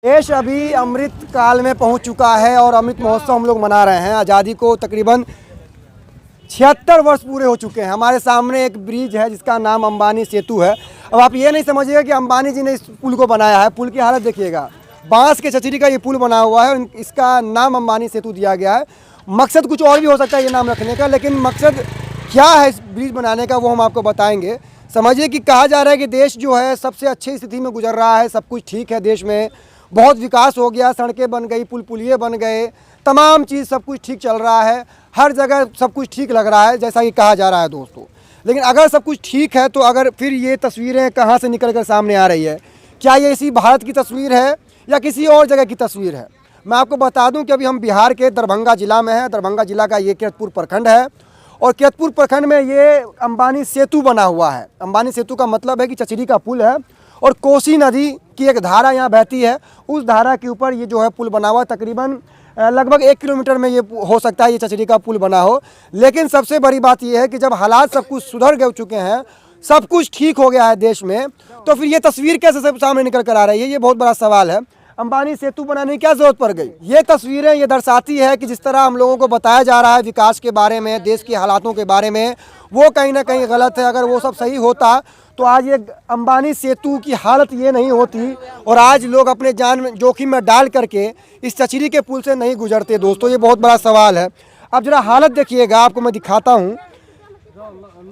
देश अभी अमृत काल में पहुंच चुका है और अमृत महोत्सव हम लोग मना रहे हैं। आज़ादी को तकरीबन 76 वर्ष पूरे हो चुके हैं। हमारे सामने एक ब्रिज है जिसका नाम अंबानी सेतु है। अब आप ये नहीं समझिएगा कि अंबानी जी ने इस पुल को बनाया है। पुल की हालत देखिएगा, बांस के चचरी का ये पुल बना हुआ है। इसका नाम अंबानी सेतु दिया गया है। मकसद कुछ और भी हो सकता है ये नाम रखने का, लेकिन मकसद क्या है इस ब्रिज बनाने का वो हम आपको बताएंगे। समझिए कि कहा जा रहा है कि देश जो है सबसे अच्छी स्थिति में गुजर रहा है। सब कुछ ठीक है, देश में बहुत विकास हो गया, सड़कें बन गई, पुल पुलिये बन गए, तमाम चीज़ सब कुछ ठीक चल रहा है। हर जगह सब कुछ ठीक लग रहा है जैसा कि कहा जा रहा है दोस्तों। लेकिन अगर सब कुछ ठीक है तो अगर फिर ये तस्वीरें कहाँ से निकल कर सामने आ रही है? क्या ये इसी भारत की तस्वीर है या किसी और जगह की तस्वीर है? मैं आपको बता दूं कि अभी हम बिहार के दरभंगा ज़िला में हैं। दरभंगा ज़िला का ये केतपुर प्रखंड है और केतपुर प्रखंड में ये अंबानी सेतु बना हुआ है। अंबानी सेतु का मतलब है कि चचरी का पुल है और कोसी नदी की एक धारा यहाँ बहती है। उस धारा के ऊपर ये जो है पुल बना हुआ, तकरीबन लगभग 1 किलोमीटर में ये हो सकता है ये चचरी का पुल बना हो। लेकिन सबसे बड़ी बात ये है कि जब हालात सब कुछ सुधर गए चुके हैं, सब कुछ ठीक हो गया है देश में, तो फिर ये तस्वीर कैसे सब सामने निकल कर आ रही है, ये बहुत बड़ा सवाल है। अंबानी सेतु बनाने की क्या ज़रूरत पड़ गई? ये तस्वीरें ये दर्शाती है कि जिस तरह हम लोगों को बताया जा रहा है विकास के बारे में, देश के हालातों के बारे में, वो कहीं ना कहीं गलत है। अगर वो सब सही होता तो आज ये अंबानी सेतु की हालत ये नहीं होती और आज लोग अपने जान जोखिम में डाल करके इस चचरी के पुल से नहीं गुजरते। दोस्तों, ये बहुत बड़ा सवाल है। अब जरा हालत देखिएगा, आपको मैं दिखाता हूँ।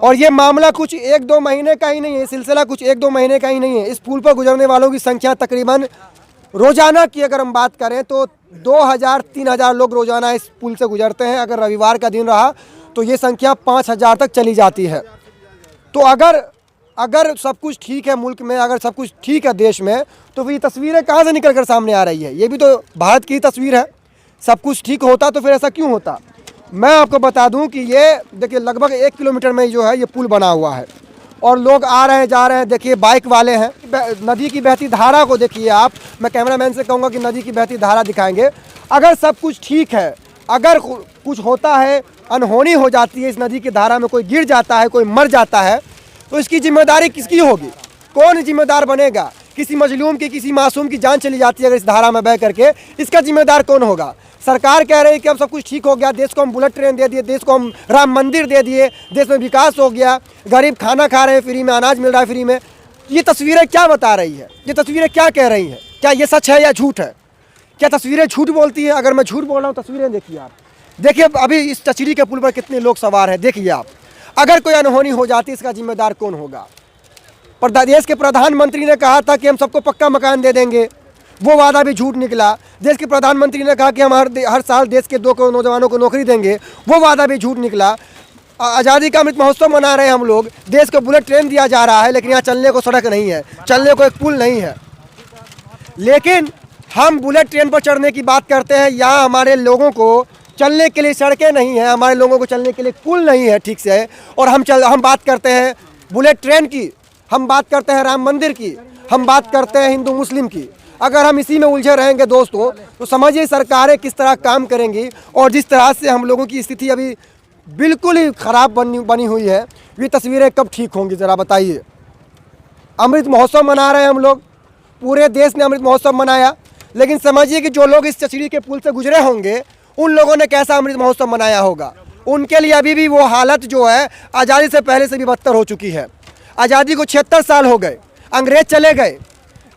और ये मामला कुछ 1-2 महीने का ही नहीं है, सिलसिला कुछ 1-2 महीने का ही नहीं है। इस पुल पर गुजरने वालों की संख्या तकरीबन रोज़ाना की अगर हम बात करें तो 2000-3000 लोग रोज़ाना इस पुल से गुजरते हैं। अगर रविवार का दिन रहा तो ये संख्या 5000 तक चली जाती है। तो अगर सब कुछ ठीक है मुल्क में, अगर सब कुछ ठीक है देश में, तो ये तस्वीरें कहाँ से निकल कर सामने आ रही है? ये भी तो भारत की तस्वीर है। सब कुछ ठीक होता तो फिर ऐसा क्यों होता? मैं आपको बता दूं कि ये देखिए लगभग 1 किलोमीटर में जो है ये पुल बना हुआ है और लोग आ रहे हैं जा रहे हैं। देखिए बाइक वाले हैं, नदी की बहती धारा को देखिए आप। मैं कैमरामैन से कहूँगा कि नदी की बहती धारा दिखाएंगे। अगर सब कुछ ठीक है, अगर कुछ होता है, अनहोनी हो जाती है इस नदी की धारा में, कोई गिर जाता है, कोई मर जाता है, तो इसकी जिम्मेदारी किसकी होगी? कौन जिम्मेदार बनेगा? किसी मजलूम की, किसी मासूम की जान चली जाती है अगर इस धारा में बह करके, इसका जिम्मेदार कौन होगा? सरकार कह रही है कि अब सब कुछ ठीक हो गया, देश को हम बुलेट ट्रेन दे दिए, देश को हम राम मंदिर दे दिए, देश में विकास हो गया, गरीब खाना खा रहे हैं फ्री में, अनाज मिल रहा है फ्री में। ये तस्वीरें क्या बता रही है? ये तस्वीरें क्या कह रही हैं? क्या ये सच है या झूठ है? क्या तस्वीरें झूठ बोलती हैं? अगर मैं झूठ बोल रहा हूँ, तस्वीरें देखिए आप। देखिए अभी इस चचरी के पुल पर कितने लोग सवार हैं, देखिए आप। अगर कोई अनहोनी हो जाती, इसका जिम्मेदार कौन होगा? पर देश के प्रधानमंत्री ने कहा था कि हम सबको पक्का मकान दे देंगे, वो वादा भी झूठ निकला। देश के प्रधानमंत्री ने कहा कि हम हर साल देश के 2 करोड़ नौजवानों को नौकरी देंगे, वो वादा भी झूठ निकला। आज़ादी का अमृत महोत्सव मना रहे हैं हम लोग, देश को बुलेट ट्रेन दिया जा रहा है, लेकिन यहाँ चलने को सड़क नहीं है, चलने को एक पुल नहीं है। लेकिन हम बुलेट ट्रेन पर चढ़ने की बात करते हैं, यहाँ हमारे लोगों को चलने के लिए सड़कें नहीं हैं, हमारे लोगों को चलने के लिए पुल नहीं है ठीक से। और हम बात करते हैं बुलेट ट्रेन की, हम बात करते हैं राम मंदिर की, हम बात करते हैं हिंदू मुस्लिम की। अगर हम इसी में उलझे रहेंगे दोस्तों, तो समझिए सरकारें किस तरह काम करेंगी। और जिस तरह से हम लोगों की स्थिति अभी बिल्कुल ही ख़राब बनी हुई है, ये तस्वीरें कब ठीक होंगी ज़रा बताइए। अमृत महोत्सव मना रहे हैं हम लोग, पूरे देश ने अमृत महोत्सव मनाया, लेकिन समझिए कि जो लोग इस चचरी के पुल से गुजरे होंगे, उन लोगों ने कैसा अमृत महोत्सव मनाया होगा। उनके लिए अभी भी वो हालत जो है आज़ादी से पहले से भी बदतर हो चुकी है। आज़ादी को 76 साल हो गए, अंग्रेज चले गए,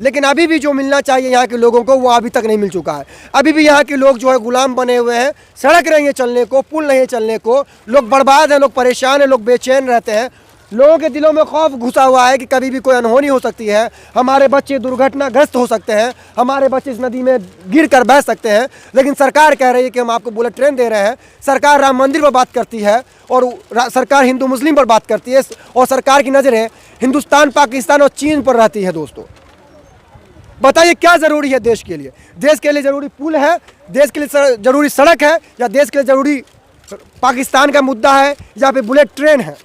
लेकिन अभी भी जो मिलना चाहिए यहाँ के लोगों को वो अभी तक नहीं मिल चुका है। अभी भी यहाँ के लोग जो है गुलाम बने हुए हैं, सड़क नहीं है चलने को, पुल नहीं है चलने को, लोग बर्बाद हैं, लोग परेशान हैं, लोग बेचैन रहते हैं। लोगों के दिलों में खौफ घुसा हुआ है कि कभी भी कोई अनहोनी हो सकती है, हमारे बच्चे दुर्घटनाग्रस्त हो सकते हैं, हमारे बच्चे इस नदी में गिर कर बह सकते हैं। लेकिन सरकार कह रही है कि हम आपको बुलेट ट्रेन दे रहे हैं। सरकार राम मंदिर पर बात करती है और सरकार हिंदू मुस्लिम पर बात करती है, और सरकार की नज़रें हिंदुस्तान, पाकिस्तान और चीन पर रहती है। दोस्तों बताइए क्या ज़रूरी है देश के लिए? देश के लिए ज़रूरी पुल है, देश के लिए ज़रूरी सड़क है, या देश के लिए ज़रूरी पाकिस्तान का मुद्दा है, या फिर बुलेट ट्रेन है?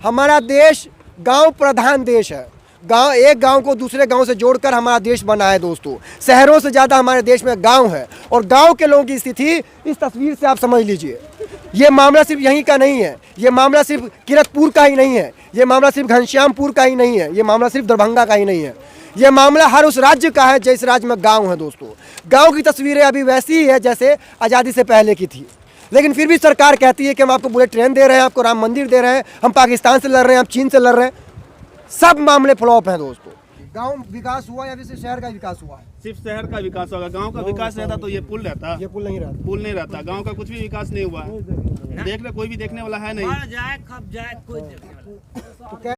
हमारा देश गांव प्रधान देश है। एक गांव को दूसरे गांव से जोड़कर हमारा देश बना है दोस्तों। शहरों से ज़्यादा हमारे देश में गांव है, और गांव के लोगों की स्थिति इस तस्वीर से आप समझ लीजिए। ये मामला सिर्फ यहीं का नहीं है, ये मामला सिर्फ किरतपुर का ही नहीं है, ये मामला सिर्फ घनश्यामपुर का ही नहीं है, ये मामला सिर्फ दरभंगा का ही नहीं है, ये मामला हर उस राज्य का है जिस राज्य में गांव है दोस्तों। गांव की तस्वीरें अभी वैसी ही है जैसे आज़ादी से पहले की थी, लेकिन फिर भी सरकार कहती है कि हम आपको बुलेट ट्रेन दे रहे हैं, आपको राम मंदिर दे रहे हैं, हम पाकिस्तान से लड़ रहे हैं, हम चीन से लड़ रहे हैं। सब मामले फ्लॉप हैं दोस्तों। गांव विकास हुआ या फिर सिर्फ शहर का विकास हुआ है? सिर्फ शहर का विकास होगा। गांव का विकास रहता तो ये पुल रहता। ये पुल नहीं रहता। पुल नहीं रहता। गांव का कुछ भी विकास नहीं हुआ। देख ले, कोई भी देखने वाला है नहीं। जाए कब जाए कोई